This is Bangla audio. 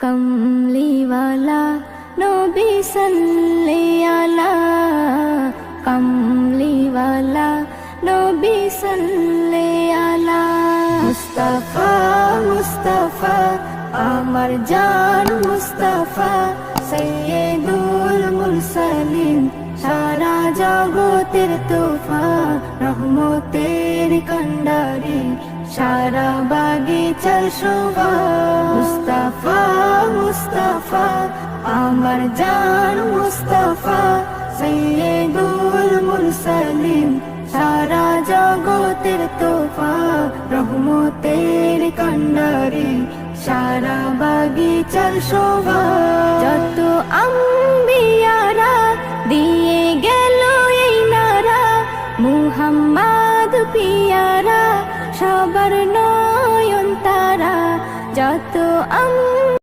কমলিওয়ালা নবী সাল্লি আলা, কমলিওয়ালা নবী সাল্লি আলা। মুস্তাফা মুস্তাফা আমার জান মুস্তাফা, সৈয়দুল মুরসালিন সারা জগতের তোফা, রহমতের কান্ডারি সারা বাগিচার শোভা। মুস্তাফা মুস্তাফা আমার জান মুস্তাফা, সৈয়দুল মুরসালিন সারা জগতের তোফা, রহমতের কান্ডারি সারা বাগিচার শোভা। যত আম্বিয়ারা দিয়ে গেল এই নারা, মুহাম্মদ পিয়ারা সবার নয়ন তারা। যত